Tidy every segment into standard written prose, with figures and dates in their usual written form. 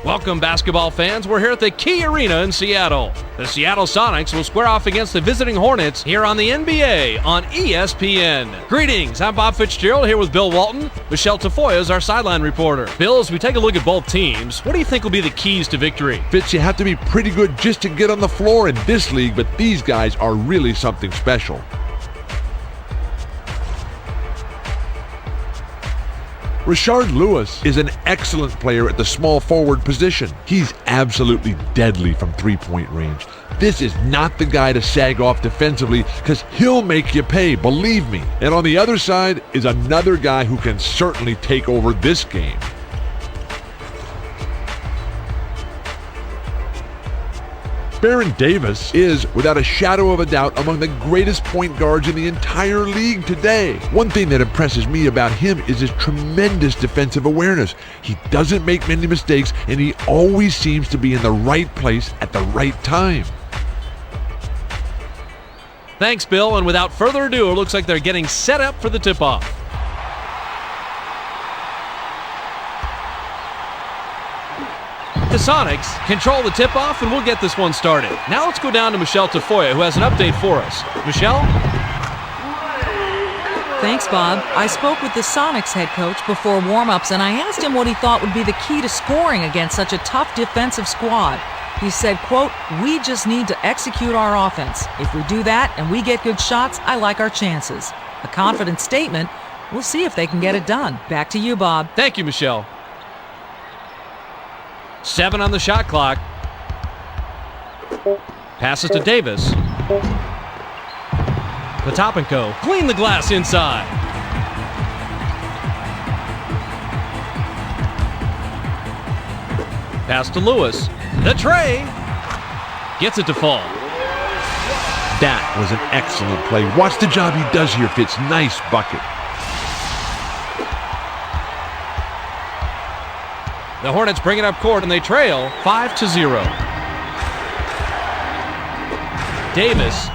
Welcome, basketball fans. We're here at the Key Arena in Seattle. The Seattle Sonics will square off against the visiting Hornets here on the NBA on ESPN. Greetings, I'm Bob Fitzgerald here with Bill Walton. Michelle Tafoya is our sideline reporter. Bill, as we take a look at both teams, what do you think will be the keys to victory? Fitz, you have to be pretty good just to get on the floor in this league, but these guys are really something special. Rashard Lewis is an excellent player at the small forward position. He's absolutely deadly from three-point range. This is not the guy to sag off defensively because he'll make you pay, believe me. And on the other side is another guy who can certainly take over this game. Baron Davis is, without a shadow of a doubt, among the greatest point guards in the entire league today. One thing that impresses me about him is his tremendous defensive awareness. He doesn't make many mistakes, and he always seems to be in the right place at the right time. Thanks, Bill, and without further ado, it looks like they're getting set up for the tip-off. The Sonics control the tip-off, and we'll get this one started. Now let's go down to Michelle Tafoya, who has an update for us. Michelle? Thanks, Bob. I spoke with the Sonics head coach before warm-ups, and I asked him what he thought would be the key to scoring against such a tough defensive squad. He said, quote, "We just need to execute our offense. If we do that and we get good shots, I like our chances." A confident statement. We'll see if they can get it done. Back to you, Bob. Thank you, Michelle. 7 on the shot clock. Passes to Davis. Potapenko clean the glass inside. Pass to Lewis. The tray. Gets it to fall. That was an excellent play. Watch the job he does here, Fitz. Nice bucket. The Hornets bring it up court and they trail 5-0. Davis.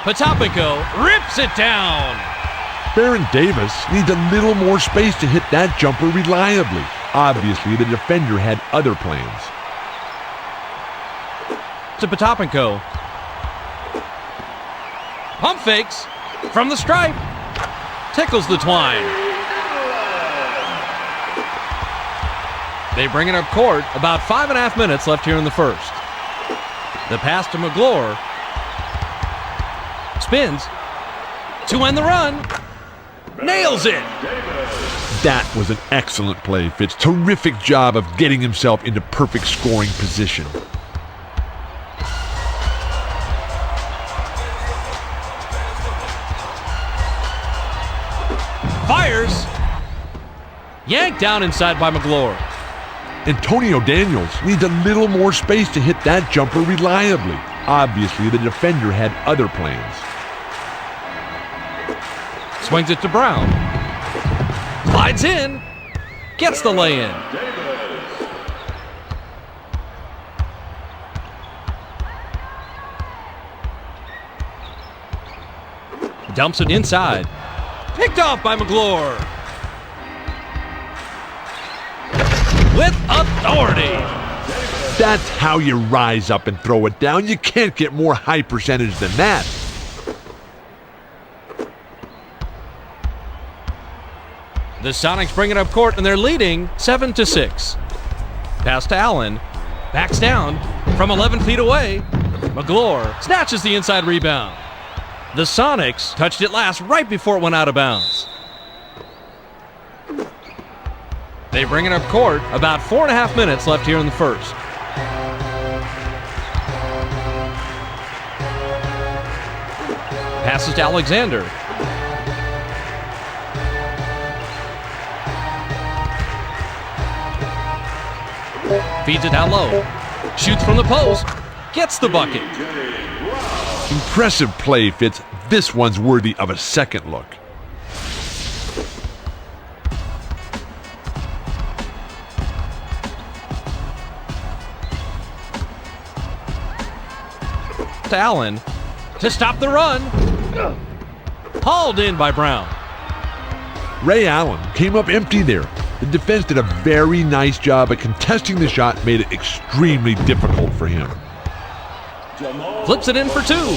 Potapenko rips it down. Baron Davis needs a little more space to hit that jumper reliably. Obviously, the defender had other plans. To Potapenko. Pump fakes from the stripe. Tickles the twine. They bring it up court. About 5.5 minutes left here in the first. The pass to McGlure. Spins. To end the run. Nails it. That was an excellent play, Fitz. Terrific job of getting himself into perfect scoring position. Fires. Yanked down inside by McGlure. Antonio Daniels needs a little more space to hit that jumper reliably. Obviously, the defender had other plans. Swings it to Brown. Slides in. Gets the lay-in. Dumps it inside. Picked off by McGlure. With authority. That's how you rise up and throw it down. You can't get more high percentage than that. The Sonics bring it up court and they're leading 7-6. Pass to Allen. Backs down from 11 feet away. McGlure snatches the inside rebound. The Sonics touched it last right before it went out of bounds. They bring it up court. About 4.5 minutes left here in the first. Passes to Alexander. Feeds it down low. Shoots from the post. Gets the bucket. Impressive play, Fitz. This one's worthy of a second look. To Allen to stop the run. Hauled in by Brown. Ray Allen came up empty there. The The defense did a very nice job at contesting the shot, made it extremely difficult for him. Flips it in for two.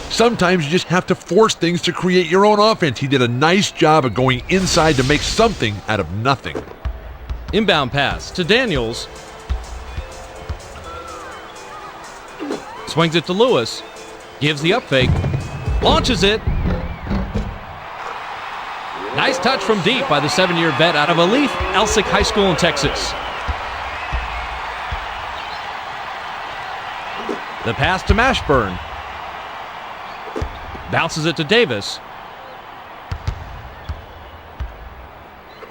Sometimes you just have to force things to create your own offense. He did a nice job of going inside to make something out of nothing. Inbound pass to Daniels. Swings it to Lewis. Gives the up fake. Launches it. Nice touch from deep by the 7-year vet out of Elif Elsick High School in Texas. The pass to Mashburn. Bounces it to Davis.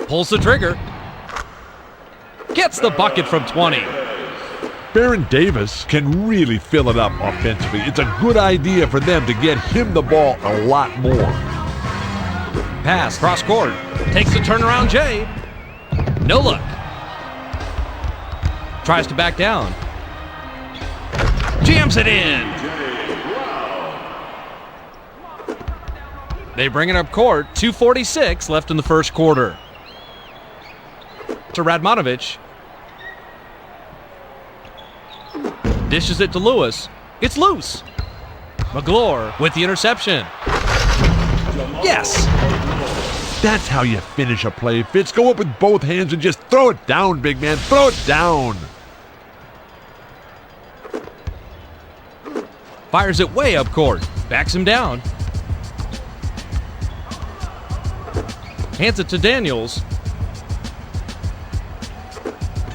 Pulls the trigger. Gets the bucket from 20. Baron Davis can really fill it up offensively. It's a good idea for them to get him the ball a lot more. Pass, cross court. Takes the turnaround Jay. No look. Tries to back down. Jams it in. They bring it up court. 2:46 left in the first quarter. To Radmanovich. Dishes it to Lewis. It's loose. McGlure with the interception. Yes. That's how you finish a play, Fitz. Go up with both hands and just throw it down, big man. Throw it down. Fires it way up court. Backs him down. Hands it to Daniels.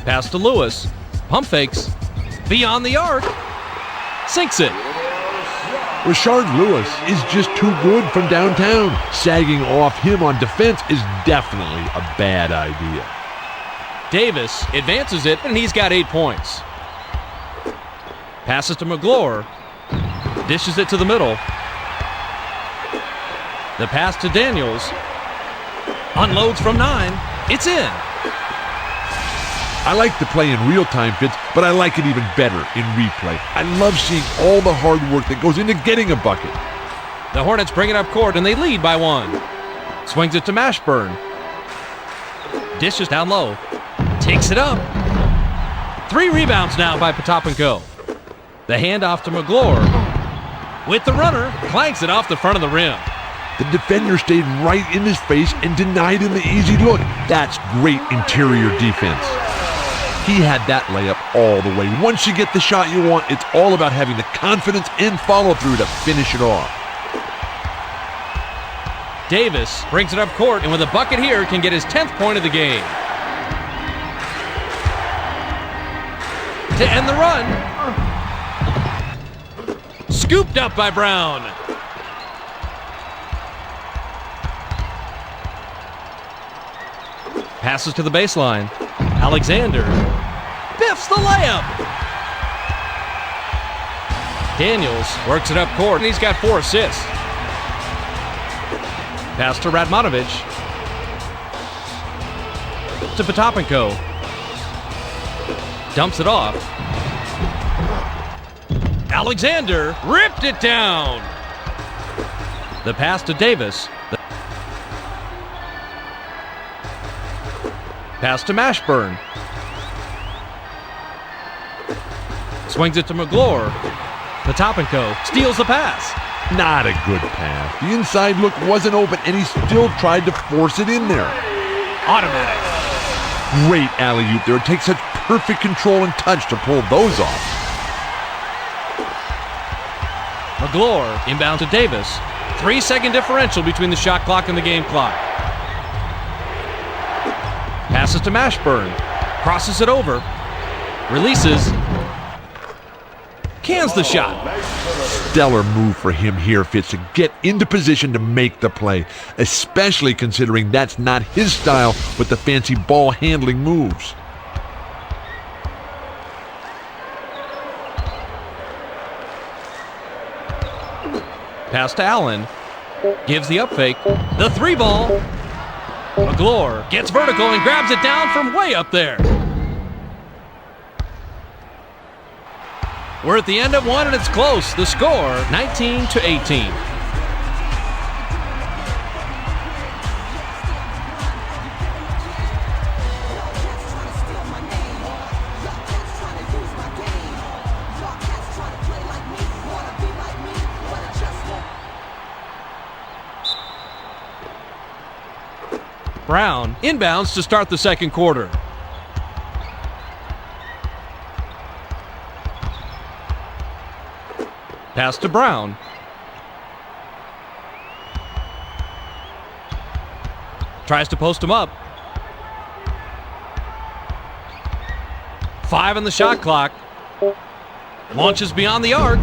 Pass to Lewis. Pump fakes. Beyond the arc. Sinks it. Rashard Lewis is just too good from downtown. Sagging off him on defense is definitely a bad idea. Davis advances it, and he's got 8 points. Passes to McGlure. Dishes it to the middle. The pass to Daniels. Unloads from 9. It's in. I like the play in real time, Fitz, but I like it even better in replay. I love seeing all the hard work that goes into getting a bucket. The Hornets bring it up court, and they lead by 1. Swings it to Mashburn. Dishes down low. Takes it up. 3 rebounds now by Potapenko. The handoff to McGlure. With the runner, clanks it off the front of the rim. The defender stayed right in his face and denied him the easy look. That's great interior defense. He had that layup all the way. Once you get the shot you want, it's all about having the confidence and follow-through to finish it off. Davis brings it up court, and with a bucket here, can get his 10th point of the game. To end the run. Scooped up by Brown. Passes to the baseline. Alexander biffs the layup. Daniels works it up court, and he's got 4 assists. Pass to Radmanovich. To Potapenko. Dumps it off. Alexander ripped it down. The pass to Davis. Pass to Mashburn. Swings it to McGlure. Potapenko steals the pass. Not a good pass. The inside look wasn't open, and he still tried to force it in there. Automatic. Great alley-oop there. It takes such perfect control and touch to pull those off. McGlure inbound to Davis. 3-second differential between the shot clock and the game clock. Passes to Mashburn. Crosses it over. Releases. Cans the shot. Stellar move for him here, Fitz, to get into position to make the play, especially considering that's not his style with the fancy ball handling moves. Pass to Allen. Gives the up fake. The 3 ball. McGlure gets vertical and grabs it down from way up there. We're at the end of 1 and it's close. The score, 19-18. Brown inbounds to start the second quarter. Pass to Brown. Tries to post him up. 5 on the shot clock. Launches beyond the arc.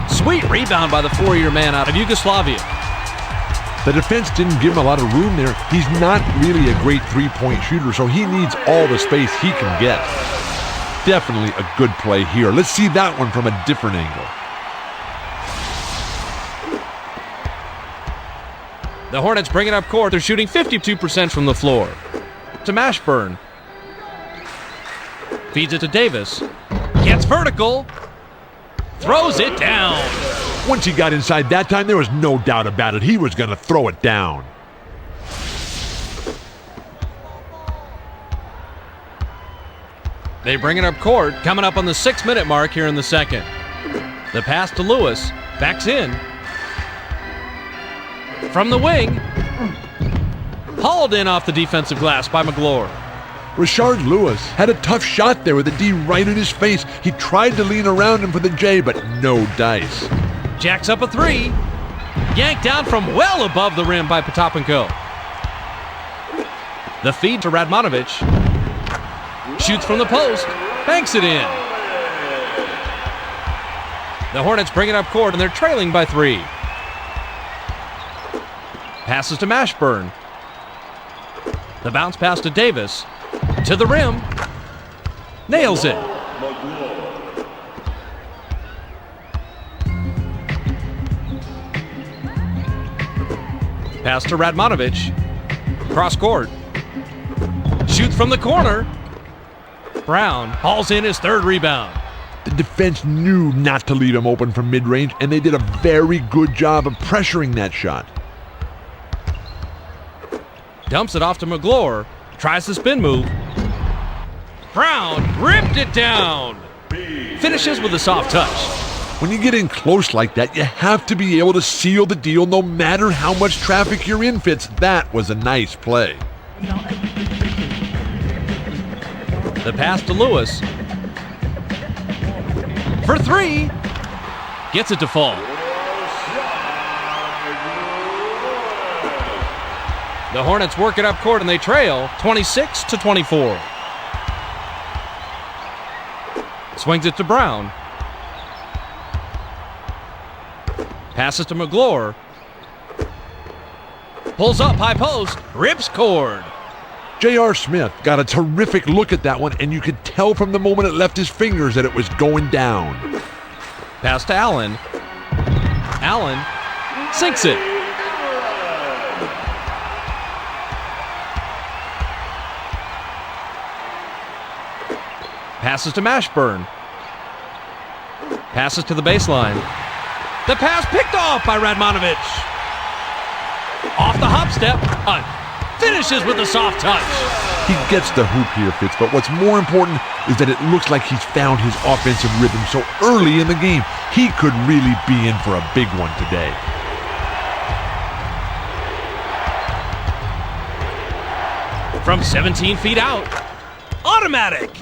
Sweet rebound by the 4-year man out of Yugoslavia. The defense didn't give him a lot of room there. He's not really a great three-point shooter, so he needs all the space he can get. Definitely a good play here. Let's see that one from a different angle. The Hornets bring it up court. They're shooting 52% from the floor. To Mashburn. Feeds it to Davis. Gets vertical. Throws it down. Once he got inside that time, there was no doubt about it. He was going to throw it down. They bring it up court, coming up on the 6-minute mark here in the second. The pass to Lewis. Backs in. From the wing. Hauled in off the defensive glass by McGlure. Rashard Lewis had a tough shot there with the D right in his face. He tried to lean around him for the J, but no dice. Jacks up a 3. Yanked down from well above the rim by Potapenko. The feed to Radmanovic. Shoots from the post. Banks it in. The Hornets bring it up court and they're trailing by 3. Passes to Mashburn. The bounce pass to Davis. To the rim. Nails it. Pass to Radmanovic. Cross court. Shoots from the corner. Brown hauls in his 3rd rebound. The defense knew not to leave him open from mid-range, and they did a very good job of pressuring that shot. Dumps it off to McGlure. Tries the spin move. Brown ripped it down. Finishes with a soft touch. When you get in close like that, you have to be able to seal the deal no matter how much traffic you're in, Fitz. That was a nice play. The pass to Lewis. For 3. Gets it to fall. The Hornets work it up court and they trail 26-24. Swings it to Brown. Passes to McGlure. Pulls up high post. Rips cord. J.R. Smith got a terrific look at that one, and you could tell from the moment it left his fingers that it was going down. Pass to Allen. Allen sinks it. Passes to Mashburn. Passes to the baseline. The pass picked off by Radmanovic. Off the hop step. Finishes with a soft touch. He gets the hoop here, Fitz, but what's more important is that it looks like he's found his offensive rhythm so early in the game. He could really be in for a big one today. From 17 feet out. Automatic.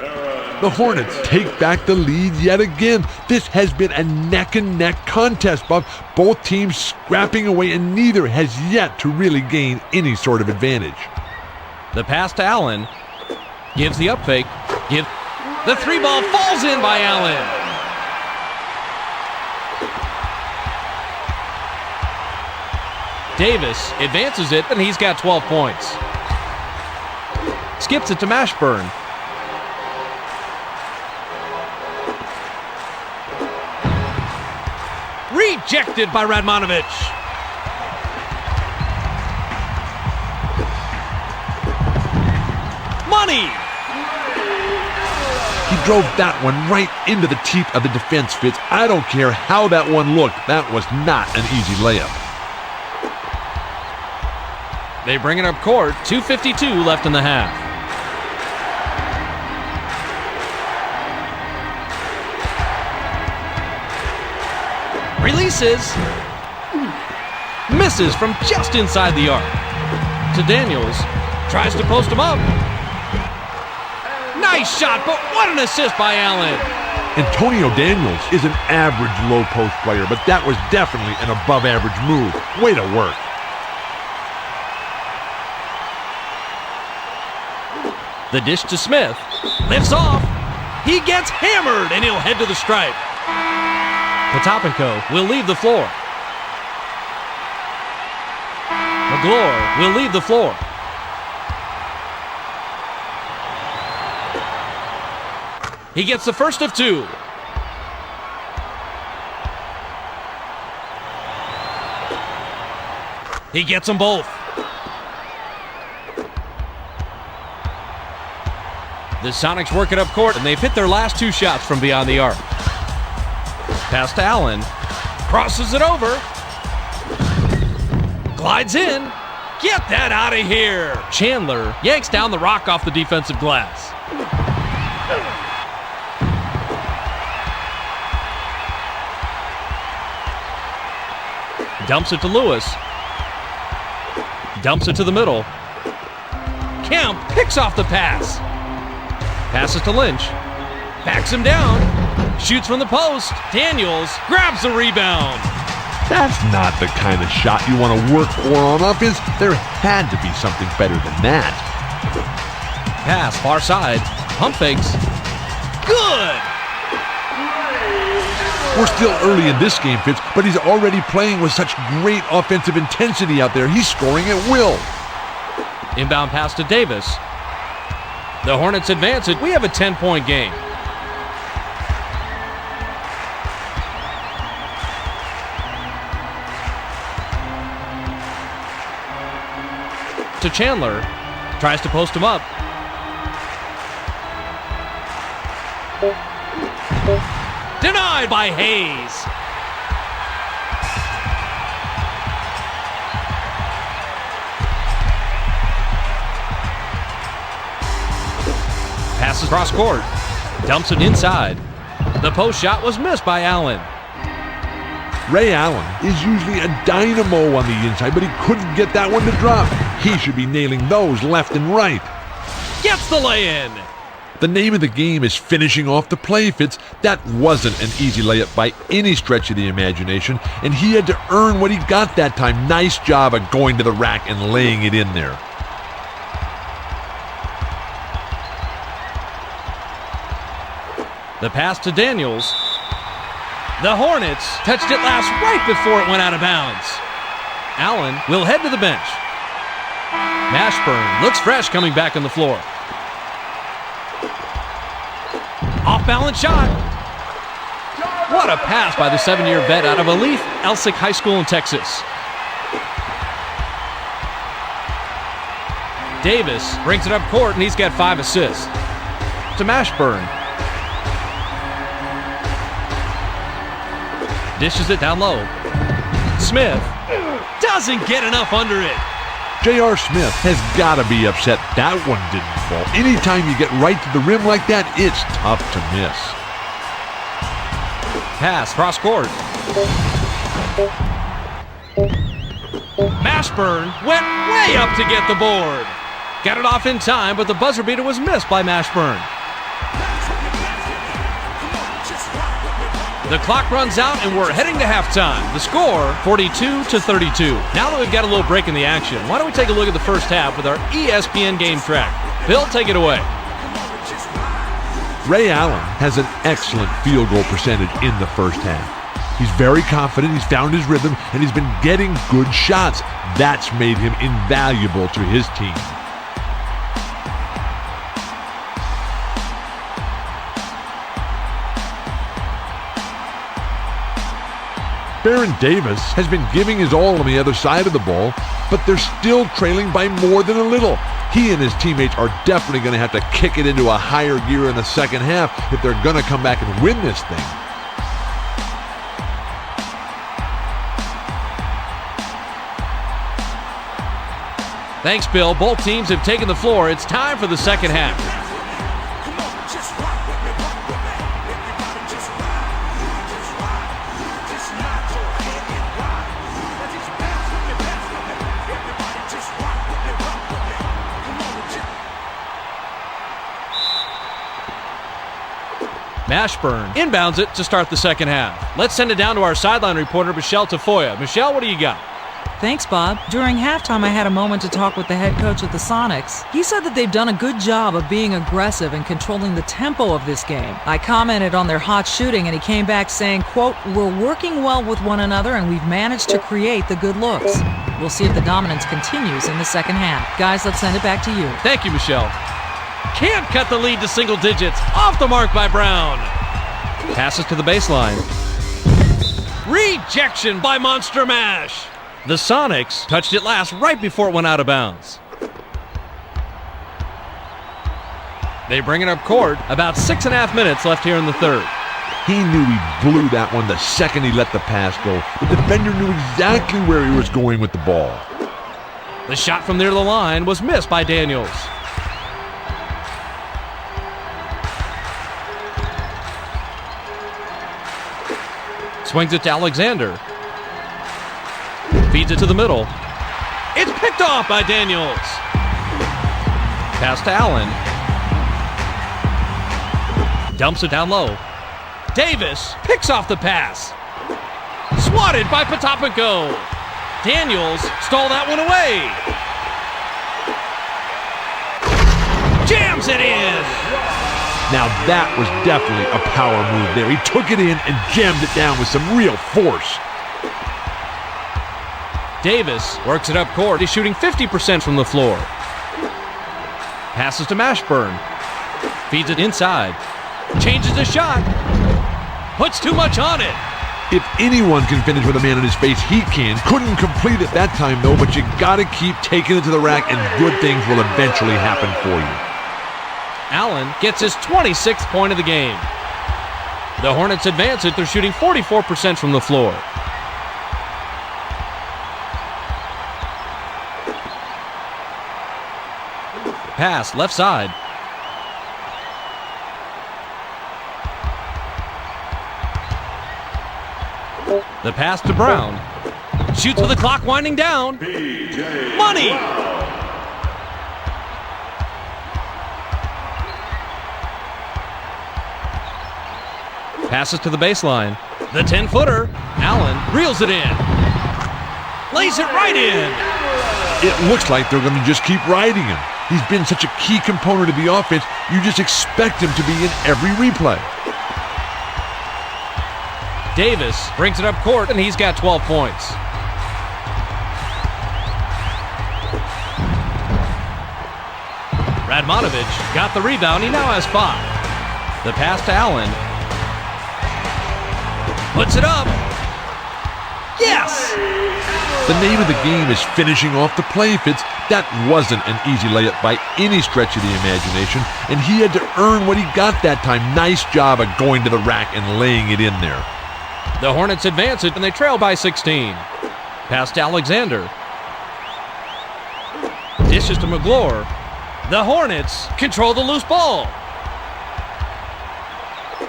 The Hornets take back the lead yet again. This has been a neck-and-neck contest, Bob. Both teams scrapping away, and neither has yet to really gain any sort of advantage. The pass to Allen. Gives the up fake. The 3-ball falls in by Allen. Davis advances it, and he's got 12 points. Skips it to Mashburn. Rejected by Radmanovic. Money! He drove that one right into the teeth of the defense, Fitz. I don't care how that one looked. That was not an easy layup. They bring it up court. 2:52 left in the half. Releases. Misses from just inside the arc. to Daniels. Tries to post him up. Nice shot, but what an assist by Allen. Antonio Daniels is an average low post player, but that was definitely an above average move. Way to work. The dish to Smith. Lifts off. He gets hammered, and he'll head to the stripe. Potapenko will leave the floor. McGlure will leave the floor. He gets the first of two. He gets them both. The Sonics work it up court, and they've hit their last two shots from beyond the arc. Pass to Allen. Crosses it over. Glides in. Get that out of here. Chandler yanks down the rock off the defensive glass. Dumps it to Lewis. Dumps it to the middle. Kemp picks off the pass. Passes to Lynch. Backs him down. Shoots from the post. Daniels grabs the rebound. That's not the kind of shot you want to work for on offense. There had to be something better than that. Pass far side. Pump fakes. Good! We're still early in this game, Fitz, but he's already playing with such great offensive intensity out there. He's scoring at will. Inbound pass to Davis. The Hornets advance it. We have a 10-point game. To Chandler. Tries to post him up. Denied by Hayes. Passes cross court. Dumps it inside. The post shot was missed by Allen. Ray Allen is usually a dynamo on the inside, but he couldn't get that one to drop. He should be nailing those left and right. Gets the lay-in. The name of the game is finishing off the play, Fitz. That wasn't an easy layup by any stretch of the imagination, and he had to earn what he got that time. Nice job of going to the rack and laying it in there. The pass to Daniels. The Hornets touched it last right before it went out of bounds. Allen will head to the bench. Mashburn looks fresh coming back on the floor. Off-balance shot. What a pass by the 7-year vet out of Elite Elsick High School in Texas. Davis brings it up court, and he's got 5 assists. To Mashburn. Dishes it down low. Smith doesn't get enough under it. J.R. Smith has got to be upset that one didn't fall. Anytime you get right to the rim like that, it's tough to miss. Pass, cross court. Mashburn went way up to get the board. Got it off in time, but the buzzer beater was missed by Mashburn. The clock runs out, and we're heading to halftime. The score, 42-32. Now that we've got a little break in the action, why don't we take a look at the first half with our ESPN game track. Bill, take it away. Ray Allen has an excellent field goal percentage in the first half. He's very confident, he's found his rhythm, and he's been getting good shots. That's made him invaluable to his team. Baron Davis has been giving his all on the other side of the ball, but they're still trailing by more than a little. He and his teammates are definitely going to have to kick it into a higher gear in the second half if they're going to come back and win this thing. Thanks, Bill. Both teams have taken the floor. It's time for the second half. Mashburn inbounds it to start the second half. Let's send it down to our sideline reporter, Michelle Tafoya. Michelle, what do you got? Thanks, Bob. During halftime, I had a moment to talk with the head coach of the Sonics. He said that they've done a good job of being aggressive and controlling the tempo of this game. I commented on their hot shooting, and he came back saying, quote, "We're working well with one another, and we've managed to create the good looks." We'll see if the dominance continues in the second half. Guys, let's send it back to you. Thank you, Michelle. Can't cut the lead to single digits. Off the mark by Brown. Passes to the baseline. Rejection by Monster Mash. The Sonics touched it last right before it went out of bounds. They bring it up court. About 6.5 minutes left here in the third. He knew he blew that one the second he let the pass go. The defender knew exactly where he was going with the ball. The shot from near the line was missed by Daniels. Swings it to Alexander. Feeds it to the middle. It's picked off by Daniels. Pass to Allen. Dumps it down low. Davis picks off the pass. Swatted by Potapenko. Daniels stole that one away. Jams it in. Now that was definitely a power move there. He took it in and jammed it down with some real force. Davis works it up court. He's shooting 50% from the floor. Passes to Mashburn. Feeds it inside. Changes the shot. Puts too much on it. If anyone can finish with a man in his face, he can. Couldn't complete it that time, though, but you gotta keep taking it to the rack and good things will eventually happen for you. Allen gets his 26th point of the game. The Hornets advance it. They're shooting 44% from the floor. Pass left side. The pass to Brown. Shoots with the clock winding down. Money! Passes to the baseline. The 10-footer. Allen reels it in. Lays it right in. It looks like they're going to just keep riding him. He's been such a key component of the offense, you just expect him to be in every replay. Davis brings it up court, and he's got 12 points. Radmanovich got the rebound. He now has 5. The pass to Allen. Puts it up. Yes! The name of the game is finishing off the play, Fitz. That wasn't an easy layup by any stretch of the imagination, and he had to earn what he got that time. Nice job of going to the rack and laying it in there. The Hornets advance it, and they trail by 16. Pass to Alexander. Dishes to McGlure. The Hornets control the loose ball.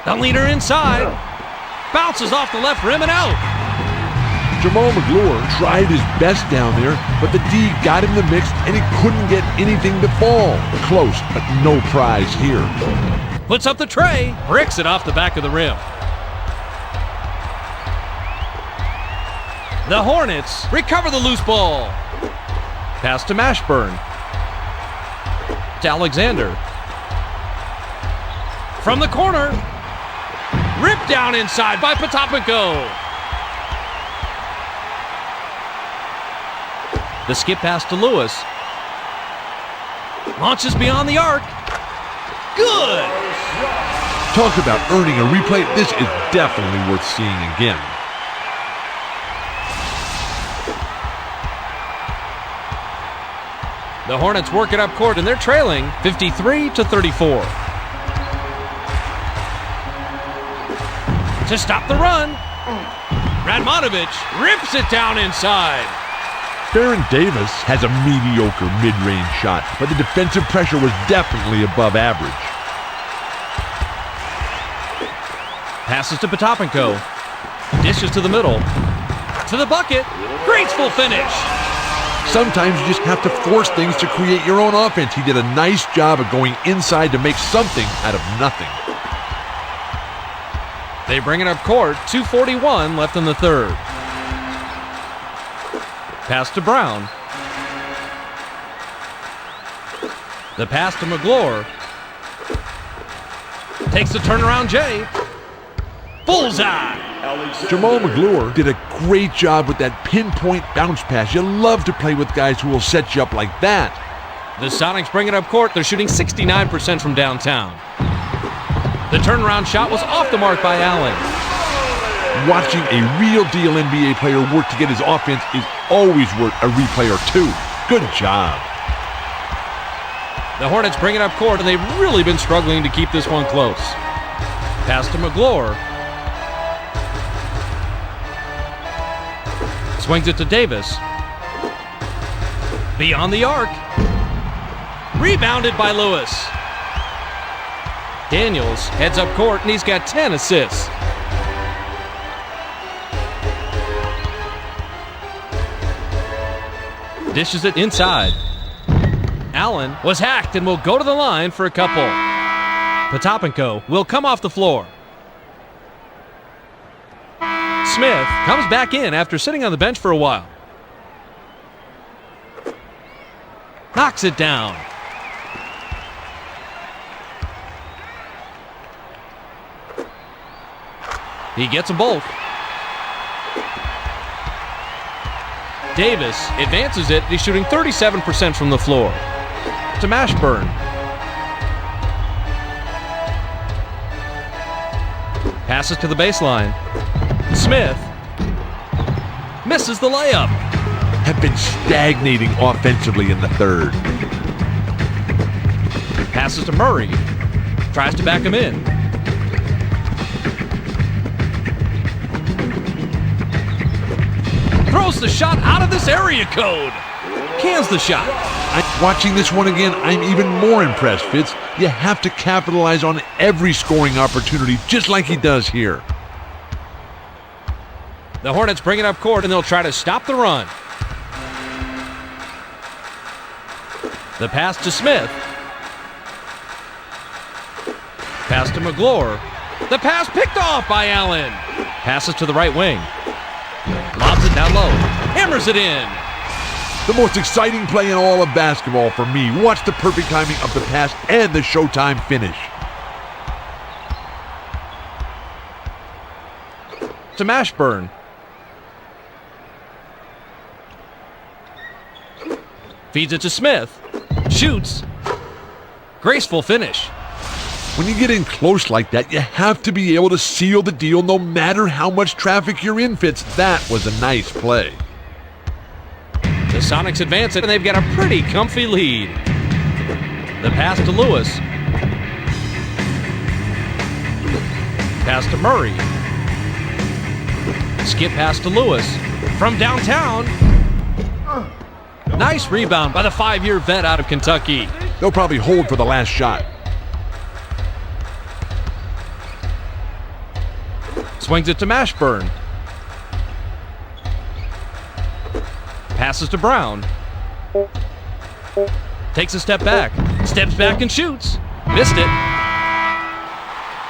The leader inside. Bounces off the left rim and out. Jamal McGlure tried his best down there, but the D got in the mix and he couldn't get anything to fall. Close, but no prize here. Puts up the tray, bricks it off the back of the rim. The Hornets recover the loose ball. Pass to Mashburn. To Alexander. From the corner. Ripped down inside by Potapenko. The skip pass to Lewis. Launches beyond the arc. Good! Talk about earning a replay. This is definitely worth seeing again. The Hornets work it up court, and they're trailing 53-34. To stop the run, Radmanovich rips it down inside. Baron Davis has a mediocre mid-range shot, but the defensive pressure was definitely above average. Passes to Potapenko. Dishes to the middle. To the bucket. Graceful finish. Sometimes you just have to force things to create your own offense. He did a nice job of going inside to make something out of nothing. They bring it up court, 2:41 left in the third. Pass to Brown. The pass to McGlure. Takes the turnaround Jay. Bullseye! Jamal McGlure did a great job with that pinpoint bounce pass. You love to play with guys who will set you up like that. The Sonics bring it up court. They're shooting 69% from downtown. The turnaround shot was off the mark by Allen. Watching a real deal NBA player work to get his offense is always worth a replay or two. Good job. The Hornets bring it up court, and they've really been struggling to keep this one close. Pass to McGlure. Swings it to Davis. Beyond the arc. Rebounded by Lewis. Daniels heads up court, and he's got 10 assists. Dishes it inside. Allen was hacked and will go to the line for a couple. Potapenko will come off the floor. Smith comes back in after sitting on the bench for a while. Knocks it down. He gets them both. Davis advances it. He's shooting 37% from the floor. To Mashburn. Passes to the baseline. Smith misses the layup. Have been stagnating offensively in the third. Passes to Murray. Tries to back him in. Throws the shot out of this area code. Cans the shot. Watching this one again, I'm even more impressed, Fitz. You have to capitalize on every scoring opportunity, just like he does here. The Hornets bring it up court, and they'll try to stop the run. The pass to Smith. Pass to McGlure. The pass picked off by Allen. Passes to the right wing. Lobs it down low. Hammers it in. The most exciting play in all of basketball for me. Watch the perfect timing of the pass and the showtime finish. To Mashburn. Feeds it to Smith. Shoots. Graceful finish. When you get in close like that, you have to be able to seal the deal no matter how much traffic you're in, Fitz. That was a nice play. The Sonics advance it, and they've got a pretty comfy lead. The pass to Lewis. Pass to Murray. Skip pass to Lewis. From downtown. Nice rebound by the 5-year vet out of Kentucky. They'll probably hold for the last shot. Swings it to Mashburn. Passes to Brown. Takes a step back. Steps back and shoots. Missed it.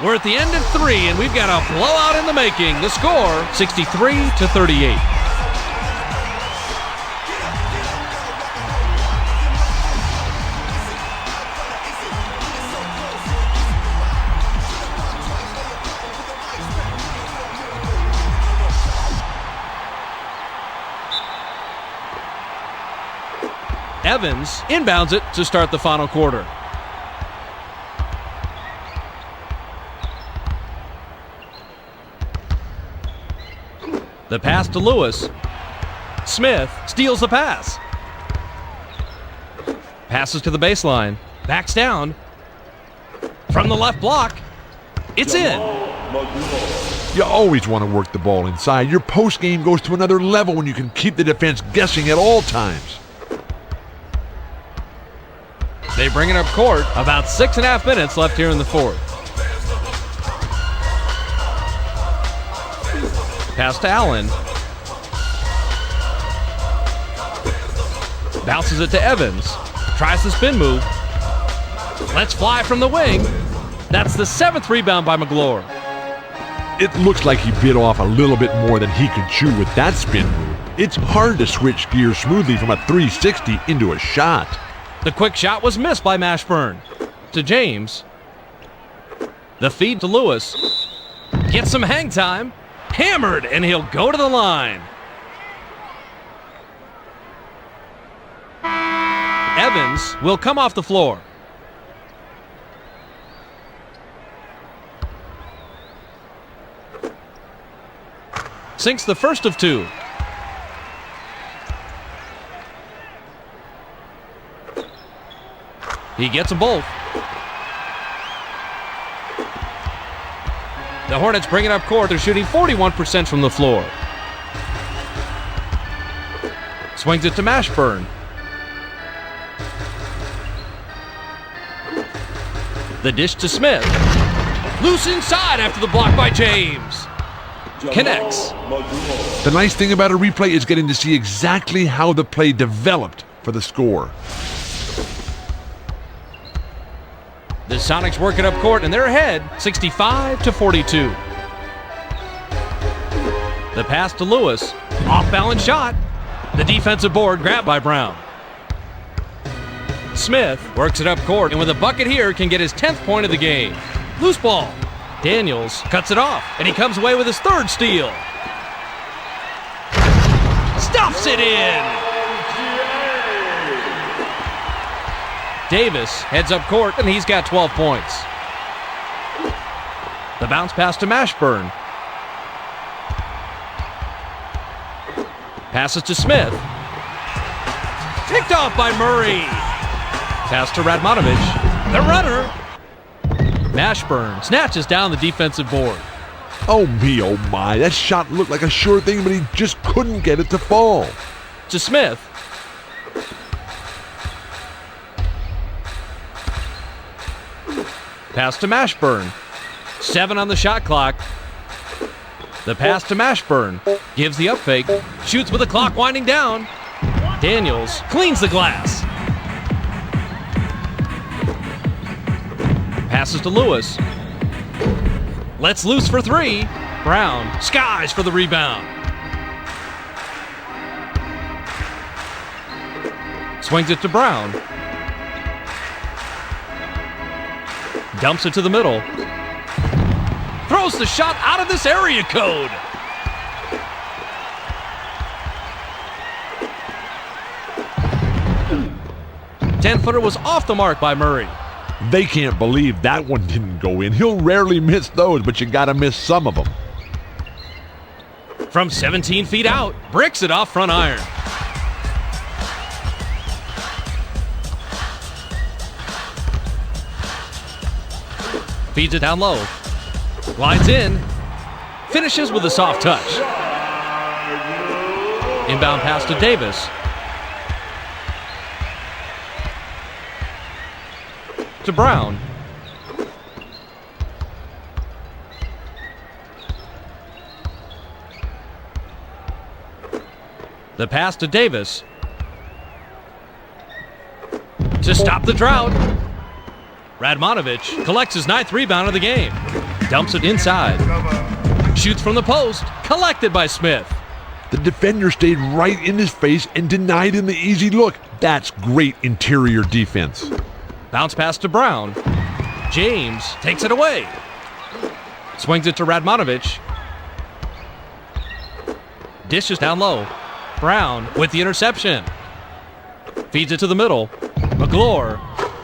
We're at the end of 3, and we've got a blowout in the making. The score, 63-38. Evans inbounds it to start the final quarter. The pass to Lewis. Smith steals the pass. Passes to the baseline. Backs down. From the left block. It's in. You always want to work the ball inside. Your post game goes to another level when you can keep the defense guessing at all times. They bring it up court. About 6.5 minutes left here in the fourth. Pass to Allen. Bounces it to Evans. Tries the spin move. Let's fly from the wing. That's the 7th rebound by McGlure. It looks like he bit off a little bit more than he could chew with that spin move. It's hard to switch gears smoothly from a 360 into a shot. The quick shot was missed by Mashburn. To James. The feed to Lewis. Gets some hang time. Hammered, and he'll go to the line. Evans will come off the floor. Sinks the first of two. He gets them both. The Hornets bring it up court. They're shooting 41% from the floor. Swings it to Mashburn. The dish to Smith. Loose inside after the block by James. Connects. The nice thing about a replay is getting to see exactly how the play developed for the score. The Sonics work it up court and they're ahead 65-42. The pass to Lewis. Off-balance shot. The defensive board grabbed by Brown. Smith works it up court and with a bucket here can get his 10th point of the game. Loose ball. Daniels cuts it off, and he comes away with his third steal. Stuffs it in! Davis heads up court, and he's got 12 points. The bounce pass to Mashburn. Passes to Smith. Picked off by Murray. Pass to Radmanovic. The runner. Mashburn snatches down the defensive board. Oh me, oh my. That shot looked like a sure thing, but he just couldn't get it to fall. To Smith. Pass to Mashburn. 7 on the shot clock. The pass to Mashburn. Gives the up fake. Shoots with the clock winding down. Daniels cleans the glass. Passes to Lewis. Lets loose for 3. Brown skies for the rebound. Swings it to Brown. Dumps it to the middle. Throws the shot out of this area code. Ten-footer was off the mark by Murray. They can't believe that one didn't go in. He'll rarely miss those, but you gotta miss some of them. From 17 feet out, bricks it off front iron. Feeds it down low. Glides in. Finishes with a soft touch. Inbound pass to Davis. To Brown. The pass to Davis. To stop the drought. Radmanovic collects his 9th rebound of the game. Dumps it inside. Shoots from the post. Collected by Smith. The defender stayed right in his face and denied him the easy look. That's great interior defense. Bounce pass to Brown. James takes it away. Swings it to Radmanovic. Dishes down low. Brown with the interception. Feeds it to the middle. McGlure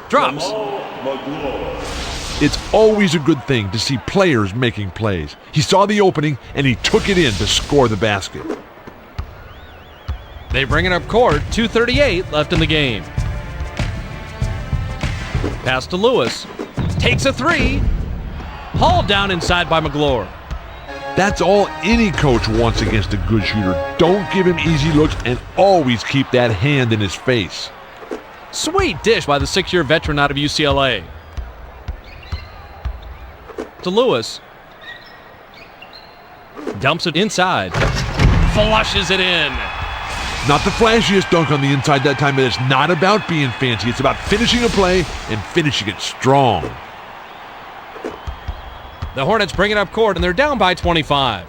drops. It's always a good thing to see players making plays. He saw the opening and he took it in to score the basket. They bring it up court. 2:38 left in the game. Pass to Lewis. Takes a 3. Hauled down inside by McGlure. That's all any coach wants against a good shooter. Don't give him easy looks and always keep that hand in his face. Sweet dish by the 6-year veteran out of UCLA. To Lewis. Dumps it inside. Flushes it in. Not the flashiest dunk on the inside that time, but it's not about being fancy. It's about finishing a play and finishing it strong. The Hornets bring it up court, and they're down by 25.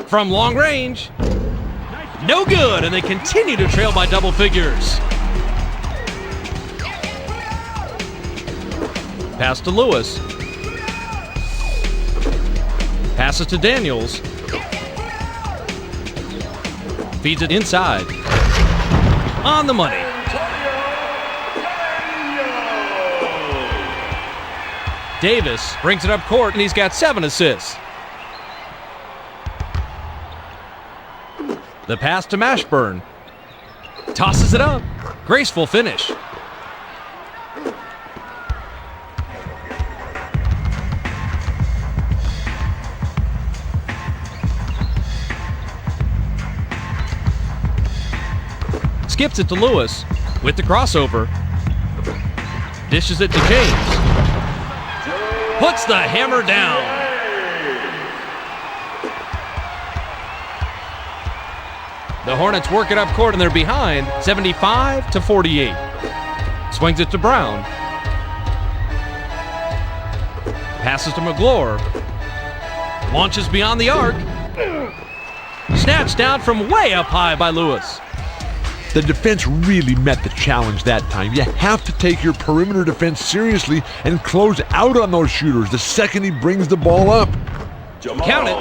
From long range. No good, and they continue to trail by double figures. Pass to Lewis. Passes to Daniels. Feeds it inside. On the money. Davis brings it up court, and he's got 7 assists. The pass to Mashburn. Tosses it up. Graceful finish. Skips it to Lewis with the crossover. Dishes it to James. Puts the hammer down. The Hornets work it up court, and they're behind 75-48. Swings it to Brown. Passes to McGlure. Launches beyond the arc. Snatched down from way up high by Lewis. The defense really met the challenge that time. You have to take your perimeter defense seriously and close out on those shooters the second he brings the ball up. Count it.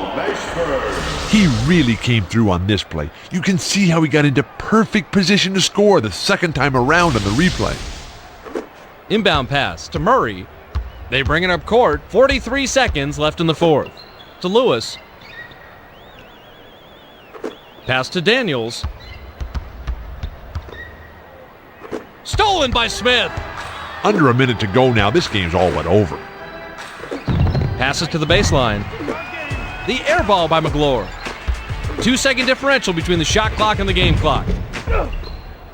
He really came through on this play. You can see how he got into perfect position to score the second time around on the replay. Inbound pass to Murray. They bring it up court. 43 seconds left in the fourth. To Lewis. Pass to Daniels. Stolen by Smith. Under a minute to go now. This game's all but over. Passes to the baseline. The air ball by McGlure. 2-second differential between the shot clock and the game clock.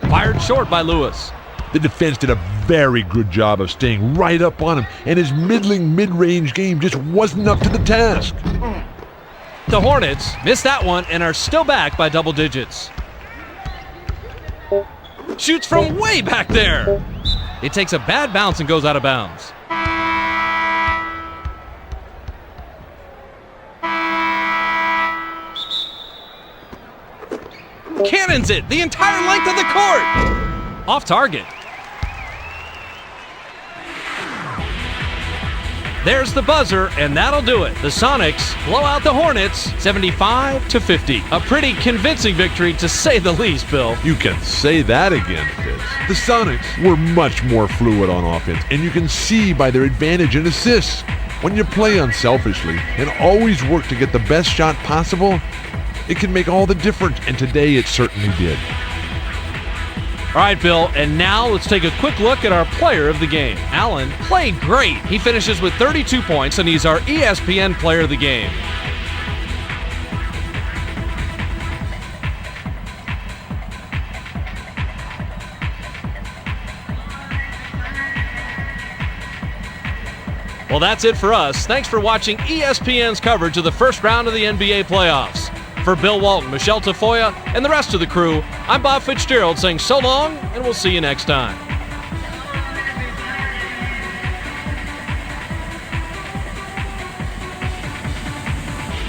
Fired short by Lewis. The defense did a very good job of staying right up on him, and his middling mid-range game just wasn't up to the task. The Hornets missed that one and are still back by double digits. Shoots from way back there. It takes a bad bounce and goes out of bounds. Cannons it the entire length of the court. Off target. There's the buzzer, and that'll do it. The Sonics blow out the Hornets 75-50. A pretty convincing victory, to say the least, Bill. You can say that again, Fitz. The Sonics were much more fluid on offense, and you can see by their advantage in assists. When you play unselfishly and always work to get the best shot possible, it can make all the difference, and today it certainly did. All right, Bill, and now let's take a quick look at our player of the game. Allen played great. He finishes with 32 points, and he's our ESPN player of the game. Well, that's it for us. Thanks for watching ESPN's coverage of the first round of the NBA playoffs. For Bill Walton, Michelle Tafoya, and the rest of the crew, I'm Bob Fitzgerald saying so long, and we'll see you next time.